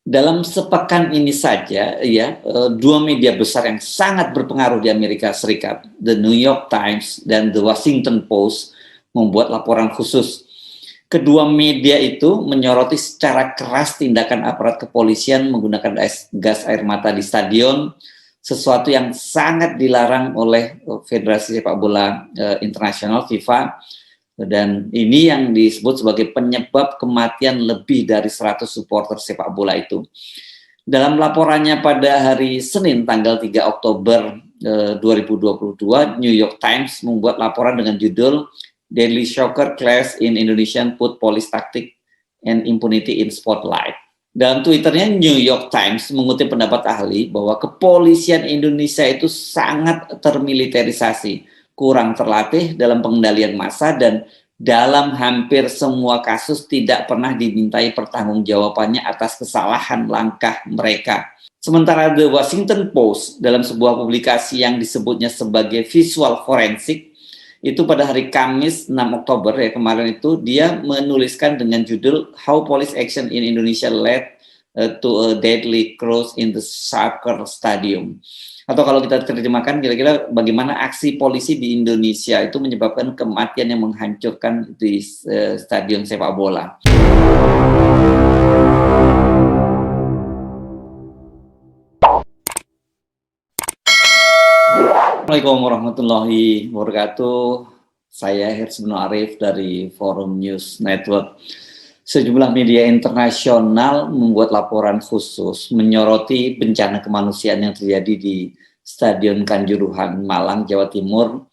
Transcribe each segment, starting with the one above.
Dalam sepekan ini saja ya, dua media besar yang sangat berpengaruh di Amerika Serikat, The New York Times dan The Washington Post, membuat laporan khusus. Kedua media itu menyoroti secara keras tindakan aparat kepolisian menggunakan gas air mata di stadion, sesuatu yang sangat dilarang oleh Federasi Sepak Bola Internasional FIFA, dan ini yang disebut sebagai penyebab kematian lebih dari 100 supporter sepak bola itu. Dalam laporannya pada hari Senin tanggal 3 Oktober 2022, New York Times membuat laporan dengan judul Deadly Shocker Clash in Indonesian Put Police Tactic and Impunity in Spotlight. Dalam Twitternya, New York Times mengutip pendapat ahli bahwa kepolisian Indonesia itu sangat termiliterisasi, kurang terlatih dalam pengendalian massa, dan dalam hampir semua kasus tidak pernah dimintai pertanggungjawabannya atas kesalahan langkah mereka. Sementara The Washington Post dalam sebuah publikasi yang disebutnya sebagai visual forensik, itu pada hari Kamis 6 Oktober ya kemarin itu, dia menuliskan dengan judul How Police Action in Indonesia Led to a Deadly Crash in the Soccer Stadium. Atau kalau kita terjemahkan, kira-kira bagaimana aksi polisi di Indonesia itu menyebabkan kematian yang menghancurkan di stadion sepak bola. Assalamualaikum warahmatullahi wabarakatuh. Saya Hirsbun Arif dari Forum News Network. Sejumlah media internasional membuat laporan khusus menyoroti bencana kemanusiaan yang terjadi di Stadion Kanjuruhan, Malang, Jawa Timur,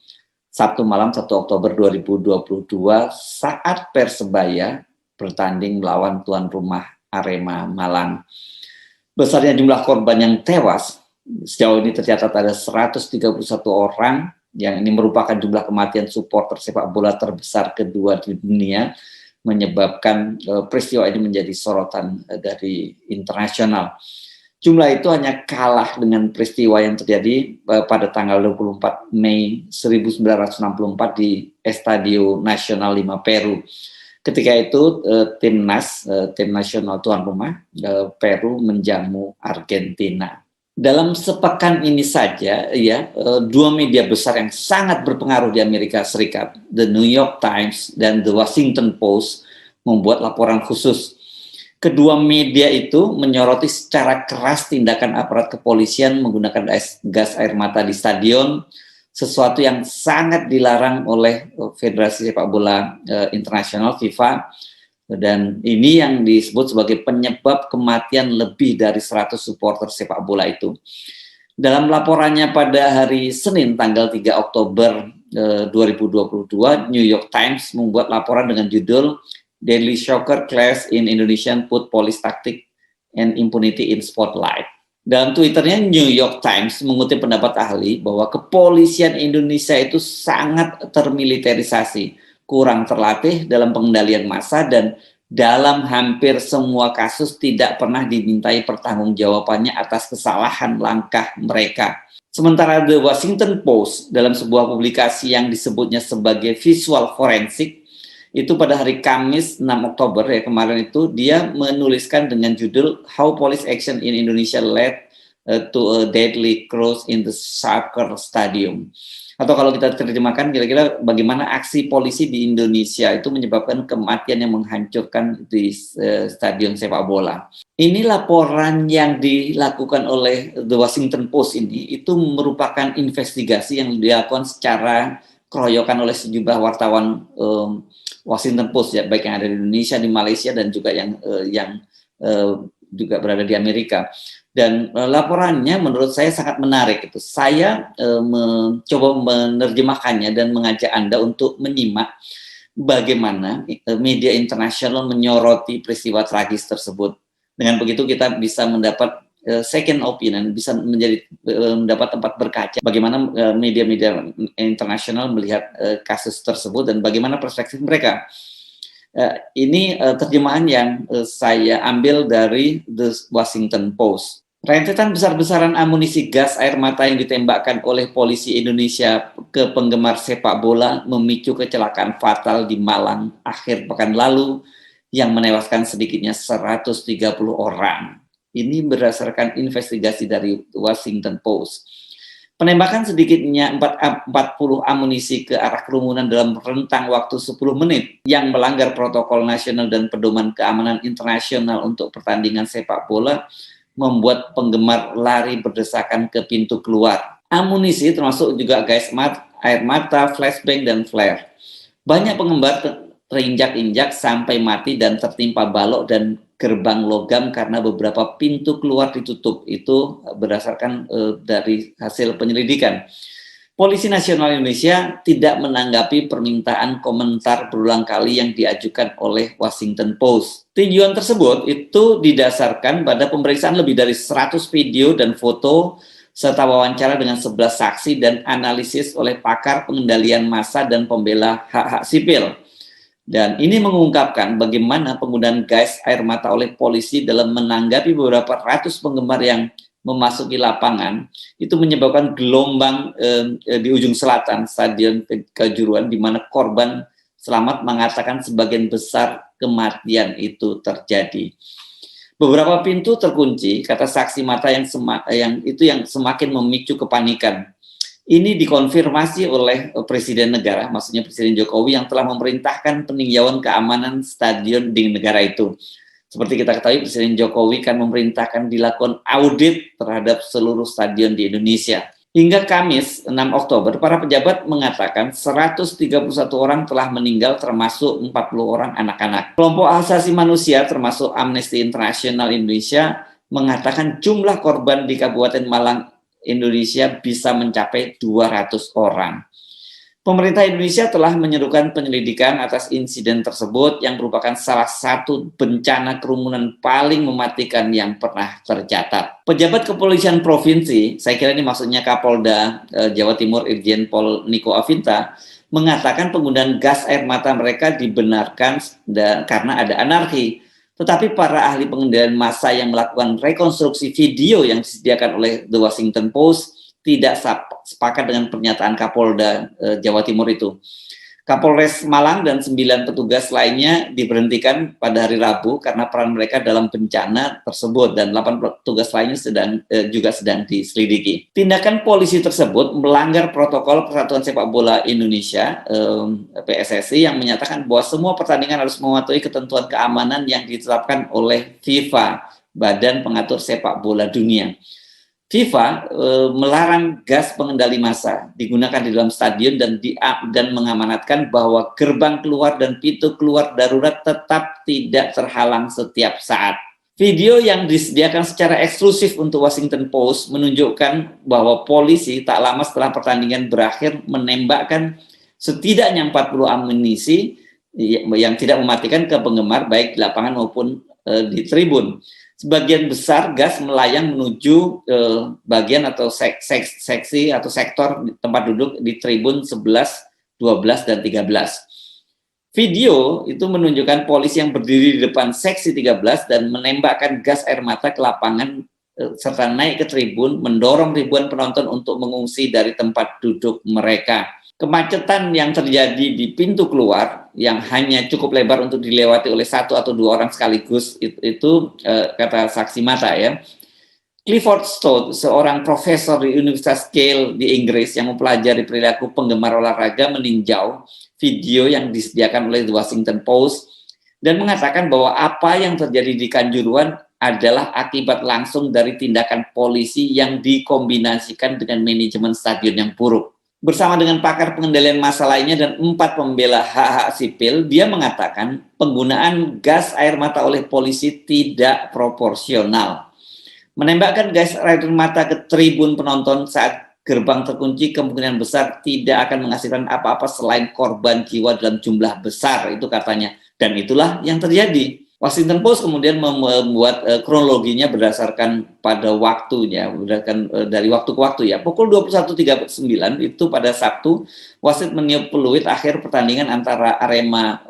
Sabtu malam 1 Oktober 2022 saat Persebaya bertanding melawan tuan rumah Arema Malang. Besarnya jumlah korban yang tewas, sejauh ini tercatat ada 131 orang, yang ini merupakan jumlah kematian supporter sepak bola terbesar kedua di dunia, menyebabkan peristiwa ini menjadi sorotan dari internasional. Jumlah itu hanya kalah dengan peristiwa yang terjadi pada tanggal 24 Mei 1964 di Estadio Nacional 5 Peru. Ketika itu tim nasional tuan rumah Peru menjamu Argentina. Dalam sepekan ini saja ya, dua media besar yang sangat berpengaruh di Amerika Serikat, The New York Times dan The Washington Post, membuat laporan khusus. Kedua media itu menyoroti secara keras tindakan aparat kepolisian menggunakan gas air mata di stadion, sesuatu yang sangat dilarang oleh Federasi Sepak Bola Internasional FIFA, dan ini yang disebut sebagai penyebab kematian lebih dari 100 supporter sepak bola itu. Dalam laporannya pada hari Senin tanggal 3 Oktober 2022, New York Times membuat laporan dengan judul Deadly Shocker Clash in Indonesian Put Police Tactic and Impunity in Spotlight. Dalam Twitternya, New York Times mengutip pendapat ahli bahwa kepolisian Indonesia itu sangat termiliterisasi, kurang terlatih dalam pengendalian massa, dan dalam hampir semua kasus tidak pernah dimintai pertanggungjawabannya atas kesalahan langkah mereka. Sementara The Washington Post dalam sebuah publikasi yang disebutnya sebagai visual forensik, itu pada hari Kamis 6 Oktober ya kemarin itu, dia menuliskan dengan judul How Police Action in Indonesia Led to a Deadly Crash in the Soccer Stadium. Atau kalau kita terjemahkan, kira-kira bagaimana aksi polisi di Indonesia itu menyebabkan kematian yang menghancurkan di stadion sepak bola. Ini laporan yang dilakukan oleh The Washington Post ini, itu merupakan investigasi yang dilakukan secara keroyokan oleh sejumlah wartawan Washington Post ya, baik yang ada di Indonesia, di Malaysia, dan juga yang juga berada di Amerika. Dan laporannya menurut saya sangat menarik. Itu saya mencoba menerjemahkannya dan mengajak Anda untuk menyimak bagaimana media internasional menyoroti peristiwa tragis tersebut. Dengan begitu kita bisa mendapat second opinion, bisa mendapat tempat berkaca bagaimana media-media internasional melihat kasus tersebut dan bagaimana perspektif mereka. Ini terjemahan yang saya ambil dari The Washington Post. Rentetan besar-besaran amunisi gas air mata yang ditembakkan oleh polisi Indonesia ke penggemar sepak bola memicu kecelakaan fatal di Malang akhir pekan lalu yang menewaskan sedikitnya 130 orang. Ini berdasarkan investigasi dari Washington Post. Penembakan sedikitnya 40 amunisi ke arah kerumunan dalam rentang waktu 10 menit yang melanggar protokol nasional dan pedoman keamanan internasional untuk pertandingan sepak bola membuat penggemar lari berdesakan ke pintu keluar. Amunisi termasuk juga gas air mata, flashbang, dan flare. Banyak penggemar terinjak-injak sampai mati dan tertimpa balok dan gerbang logam karena beberapa pintu keluar ditutup. Itu berdasarkan dari hasil penyelidikan. Polisi Nasional Indonesia tidak menanggapi permintaan komentar berulang kali yang diajukan oleh Washington Post. Tinjauan tersebut itu didasarkan pada pemeriksaan lebih dari 100 video dan foto serta wawancara dengan 11 saksi dan analisis oleh pakar pengendalian massa dan pembela hak-hak sipil. Dan ini mengungkapkan bagaimana penggunaan gas air mata oleh polisi dalam menanggapi beberapa ratus penggemar yang memasuki lapangan itu menyebabkan gelombang di ujung selatan Stadion Kejuruan di mana korban selamat mengatakan sebagian besar kematian itu terjadi. Beberapa pintu terkunci, kata saksi mata yang semakin memicu kepanikan. Ini dikonfirmasi oleh Presiden negara, maksudnya Presiden Jokowi yang telah memerintahkan peninjauan keamanan stadion di negara itu. Seperti kita ketahui, Presiden Jokowi kan memerintahkan dilakukan audit terhadap seluruh stadion di Indonesia. Hingga Kamis 6 Oktober, para pejabat mengatakan 131 orang telah meninggal termasuk 40 orang anak-anak. Kelompok hak asasi manusia termasuk Amnesty International Indonesia mengatakan jumlah korban di Kabupaten Malang Indonesia bisa mencapai 200 orang. Pemerintah Indonesia telah menyerukan penyelidikan atas insiden tersebut yang merupakan salah satu bencana kerumunan paling mematikan yang pernah tercatat. Pejabat kepolisian provinsi, saya kira ini maksudnya Kapolda Jawa Timur Irjen Pol Niko Afinta, mengatakan penggunaan gas air mata mereka dibenarkan karena ada anarki. Tetapi para ahli pengendalian massa yang melakukan rekonstruksi video yang disediakan oleh The Washington Post tidak sepakat dengan pernyataan Kapolda Jawa Timur itu. Kapolres Malang dan 9 petugas lainnya diberhentikan pada hari Rabu karena peran mereka dalam bencana tersebut dan 8 petugas lainnya juga sedang diselidiki. Tindakan polisi tersebut melanggar protokol Persatuan Sepak Bola Indonesia PSSI yang menyatakan bahwa semua pertandingan harus mematuhi ketentuan keamanan yang ditetapkan oleh FIFA, Badan Pengatur Sepak Bola Dunia. FIFA melarang gas pengendali massa digunakan di dalam stadion dan mengamanatkan bahwa gerbang keluar dan pintu keluar darurat tetap tidak terhalang setiap saat. Video yang disediakan secara eksklusif untuk Washington Post menunjukkan bahwa polisi tak lama setelah pertandingan berakhir menembakkan setidaknya 40 amunisi yang tidak mematikan ke penggemar baik di lapangan maupun di tribun. Sebagian besar gas melayang menuju bagian atau seksi atau sektor tempat duduk di tribun 11, 12, dan 13. Video itu menunjukkan polisi yang berdiri di depan seksi 13 dan menembakkan gas air mata ke lapangan serta naik ke tribun, mendorong ribuan penonton untuk mengungsi dari tempat duduk mereka. Kemacetan yang terjadi di pintu keluar yang hanya cukup lebar untuk dilewati oleh 1 atau 2 orang sekaligus itu kata saksi mata ya. Clifford Stott, seorang profesor di Universitas Yale di Inggris yang mempelajari perilaku penggemar olahraga, meninjau video yang disediakan oleh The Washington Post dan mengatakan bahwa apa yang terjadi di Kanjuruhan adalah akibat langsung dari tindakan polisi yang dikombinasikan dengan manajemen stadion yang buruk. Bersama dengan pakar pengendalian massa lainnya dan 4 pembela hak-hak sipil, dia mengatakan penggunaan gas air mata oleh polisi tidak proporsional. Menembakkan gas air mata ke tribun penonton saat gerbang terkunci kemungkinan besar tidak akan menghasilkan apa-apa selain korban jiwa dalam jumlah besar, itu katanya. Dan itulah yang terjadi. Washington Post kemudian membuat kronologinya berdasarkan pada waktunya, berdasarkan dari waktu ke waktu ya. Pukul 21.39 itu pada Sabtu, wasit meniup peluit akhir pertandingan antara Arema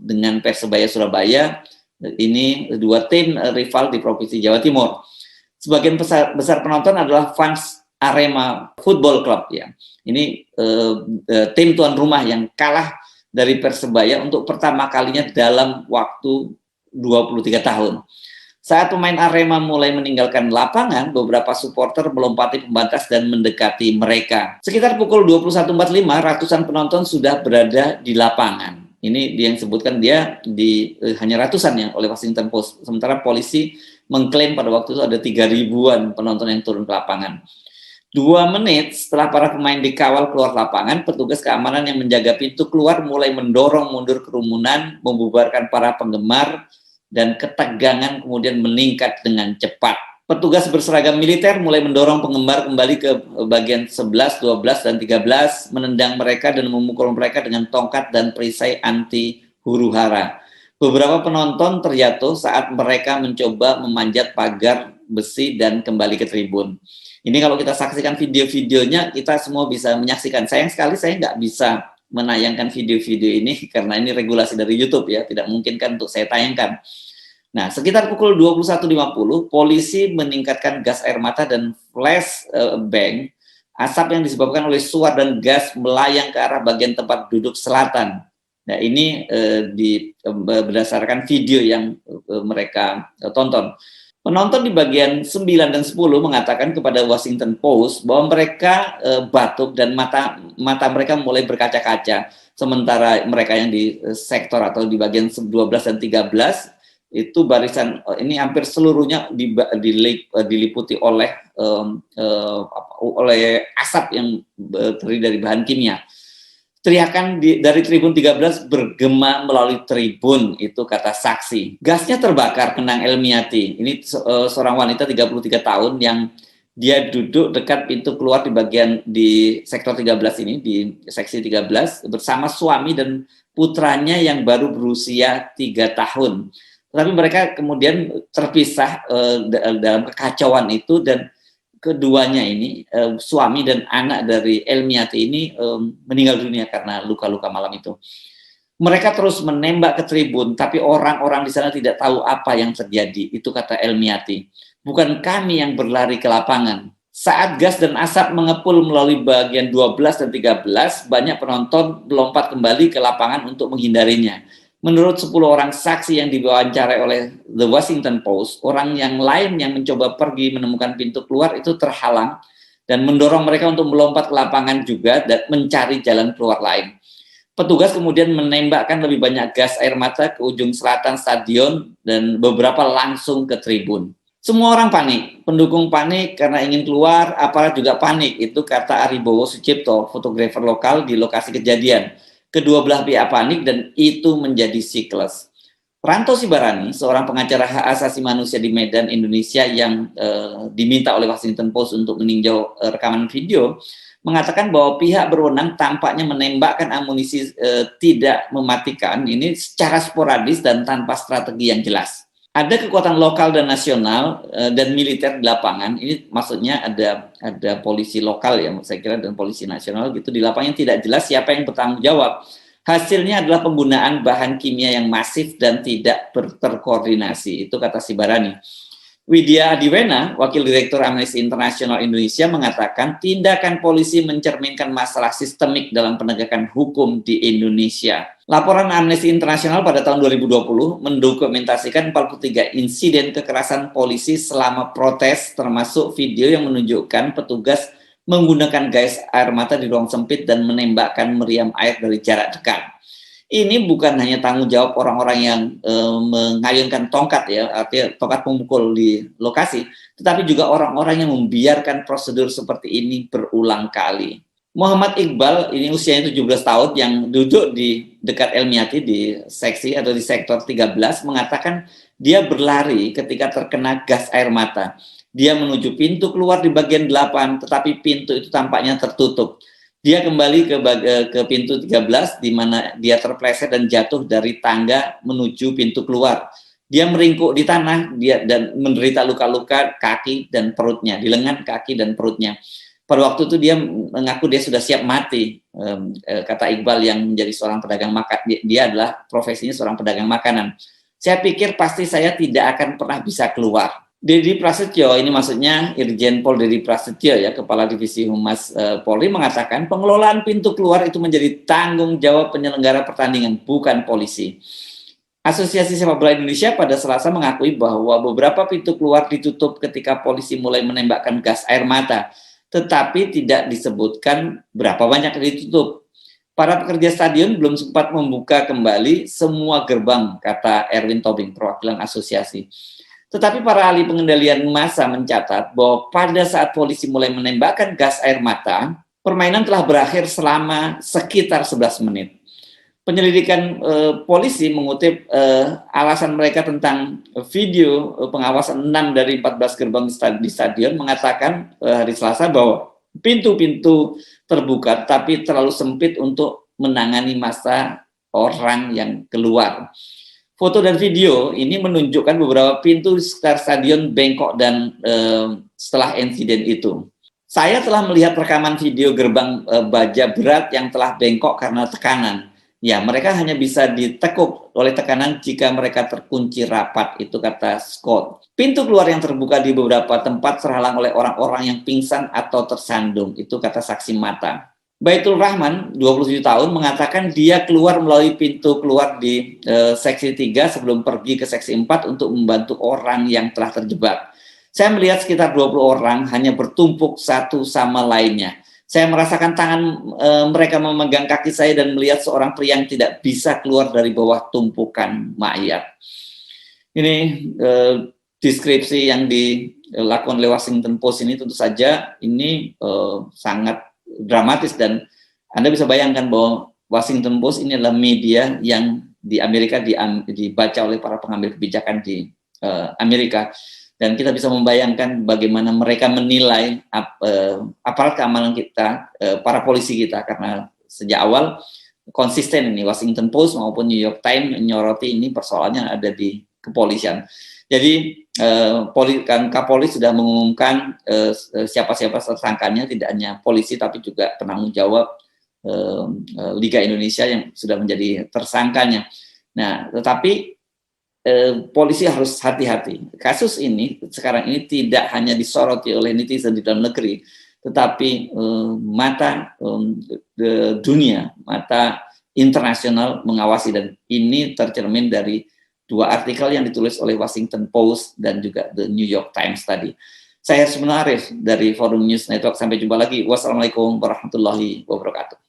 dengan Persebaya Surabaya. Ini 2 tim rival di Provinsi Jawa Timur. Sebagian besar penonton adalah fans Arema Football Club ya. Ini tim tuan rumah yang kalah dari Persebaya untuk pertama kalinya dalam waktu 23 tahun. Saat pemain Arema mulai meninggalkan lapangan, beberapa supporter melompati pembatas dan mendekati mereka. Sekitar pukul 21.45, ratusan penonton sudah berada di lapangan. Ini dia yang sebutkan dia hanya ratusan ya oleh Washington Post. Sementara polisi mengklaim pada waktu itu ada 3.000-an penonton yang turun ke lapangan. 2 menit setelah para pemain dikawal keluar lapangan, petugas keamanan yang menjaga pintu keluar mulai mendorong mundur kerumunan, membubarkan para penggemar, dan ketegangan kemudian meningkat dengan cepat. Petugas berseragam militer mulai mendorong penggemar kembali ke bagian 11, 12, dan 13, menendang mereka dan memukul mereka dengan tongkat dan perisai anti huru-hara. Beberapa penonton terjatuh saat mereka mencoba memanjat pagar besi dan kembali ke tribun. Ini kalau kita saksikan video-videonya, kita semua bisa menyaksikan. Sayang sekali saya nggak bisa menayangkan video-video ini karena ini regulasi dari YouTube ya, tidak mungkin kan untuk saya tayangkan. Nah, sekitar pukul 21.50, polisi meningkatkan gas air mata dan flash bang. Asap yang disebabkan oleh suar dan gas melayang ke arah bagian tempat duduk selatan. Nah, ini berdasarkan video yang mereka tonton. Penonton di bagian 9 dan 10 mengatakan kepada Washington Post bahwa mereka batuk dan mata mereka mulai berkaca-kaca. Sementara mereka yang di sektor atau di bagian 12 dan 13 itu barisan ini hampir seluruhnya diliputi oleh asap yang terdiri dari bahan kimia. Teriakan dari tribun 13 bergema melalui tribun, itu kata saksi. Gasnya terbakar, kenang Elmiati. Ini seorang wanita 33 tahun yang dia duduk dekat pintu keluar di sektor 13 ini, di seksi 13, bersama suami dan putranya yang baru berusia 3 tahun. Tapi mereka kemudian terpisah dalam kekacauan itu, dan keduanya ini, suami dan anak dari Elmiati ini meninggal dunia karena luka-luka malam itu. Mereka terus menembak ke tribun, tapi orang-orang di sana tidak tahu apa yang terjadi, itu kata Elmiati. Bukan kami yang berlari ke lapangan. Saat gas dan asap mengepul melalui bagian 12 dan 13, banyak penonton melompat kembali ke lapangan untuk menghindarinya. Menurut 10 orang saksi yang diwawancarai oleh The Washington Post, orang yang lain yang mencoba pergi menemukan pintu keluar itu terhalang dan mendorong mereka untuk melompat ke lapangan juga dan mencari jalan keluar lain. Petugas kemudian menembakkan lebih banyak gas air mata ke ujung selatan stadion dan beberapa langsung ke tribun. Semua orang panik, pendukung panik karena ingin keluar, aparat juga panik, itu kata Aribowo Sucipto, fotografer lokal di lokasi kejadian. Kedua belah pihak panik dan itu menjadi siklus. Ranto Sibarani, seorang pengacara hak asasi manusia di Medan, Indonesia yang diminta oleh Washington Post untuk meninjau rekaman video, mengatakan bahwa pihak berwenang tampaknya menembakkan amunisi tidak mematikan ini secara sporadis dan tanpa strategi yang jelas. Ada kekuatan lokal dan nasional dan militer di lapangan. Ini maksudnya ada polisi lokal ya, saya kira, dan polisi nasional gitu di lapangan yang tidak jelas siapa yang bertanggung jawab. Hasilnya adalah penggunaan bahan kimia yang masif dan tidak terkoordinasi, itu kata Sibarani. Widya Adiwena, Wakil Direktur Amnesty International Indonesia, mengatakan tindakan polisi mencerminkan masalah sistemik dalam penegakan hukum di Indonesia. Laporan Amnesty International pada tahun 2020 mendokumentasikan 43 insiden kekerasan polisi selama protes, termasuk video yang menunjukkan petugas menggunakan gas air mata di ruang sempit dan menembakkan meriam air dari jarak dekat. Ini bukan hanya tanggung jawab orang-orang yang mengayunkan tongkat ya, artinya tongkat pemukul di lokasi, tetapi juga orang-orang yang membiarkan prosedur seperti ini berulang kali. Muhammad Iqbal, ini usianya 17 tahun, yang duduk di dekat Elmiati di seksi atau di sektor 13, mengatakan dia berlari ketika terkena gas air mata. Dia menuju pintu keluar di bagian 8, tetapi pintu itu tampaknya tertutup. Dia kembali ke pintu 13 di mana dia terpleset dan jatuh dari tangga menuju pintu keluar. Dia meringkuk di tanah dan menderita luka-luka kaki dan perutnya, di lengan, kaki, dan perutnya. Pada waktu itu dia mengaku dia sudah siap mati, kata Iqbal yang menjadi seorang pedagang makan. Dia adalah profesinya seorang pedagang makanan. Saya pikir pasti saya tidak akan pernah bisa keluar. Dedi Prasetyo, ini maksudnya Irjen Pol Dedi Prasetyo ya, Kepala Divisi Humas Polri, mengatakan pengelolaan pintu keluar itu menjadi tanggung jawab penyelenggara pertandingan, bukan polisi. Asosiasi Sepak Bola Indonesia pada Selasa mengakui bahwa beberapa pintu keluar ditutup ketika polisi mulai menembakkan gas air mata, tetapi tidak disebutkan berapa banyak yang ditutup. Para pekerja stadion belum sempat membuka kembali semua gerbang, kata Erwin Tobing, perwakilan asosiasi. Tetapi para ahli pengendalian massa mencatat bahwa pada saat polisi mulai menembakkan gas air mata, permainan telah berakhir selama sekitar 11 menit. Penyelidikan polisi mengutip alasan mereka tentang video pengawasan 6 dari 14 gerbang di stadion mengatakan hari Selasa bahwa pintu-pintu terbuka tapi terlalu sempit untuk menangani massa orang yang keluar. Foto dan video ini menunjukkan beberapa pintu di sekitar stadion bengkok dan setelah insiden itu. Saya telah melihat rekaman video gerbang baja berat yang telah bengkok karena tekanan. Ya, mereka hanya bisa ditekuk oleh tekanan jika mereka terkunci rapat, itu kata Scott. Pintu keluar yang terbuka di beberapa tempat terhalang oleh orang-orang yang pingsan atau tersandung, itu kata saksi mata. Baitul Rahman, 27 tahun, mengatakan dia keluar melalui pintu keluar di seksi 3 sebelum pergi ke seksi 4 untuk membantu orang yang telah terjebak. Saya melihat sekitar 20 orang hanya bertumpuk satu sama lainnya. Saya merasakan tangan mereka memegang kaki saya dan melihat seorang pria yang tidak bisa keluar dari bawah tumpukan mayat. Ini deskripsi yang dilakukan oleh Washington Post ini tentu saja ini sangat dramatis, dan Anda bisa bayangkan bahwa Washington Post ini adalah media yang di Amerika dibaca oleh para pengambil kebijakan di Amerika. Dan kita bisa membayangkan bagaimana mereka menilai aparat keamanan kita, para polisi kita, karena sejak awal konsisten ini Washington Post maupun New York Times menyoroti ini persoalannya ada di kepolisian. Jadi Kapolri sudah mengumumkan siapa-siapa tersangkanya, tidak hanya polisi tapi juga penanggung jawab Liga Indonesia yang sudah menjadi tersangkanya. Nah, tetapi polisi harus hati-hati. Kasus ini sekarang ini tidak hanya disoroti oleh netizen di dalam negeri, tetapi mata dunia, mata internasional mengawasi, dan ini tercermin dari 2 artikel yang ditulis oleh Washington Post dan juga The New York Times tadi. Saya Hersmono Arif dari Forum News Network. Sampai jumpa lagi. Wassalamualaikum warahmatullahi wabarakatuh.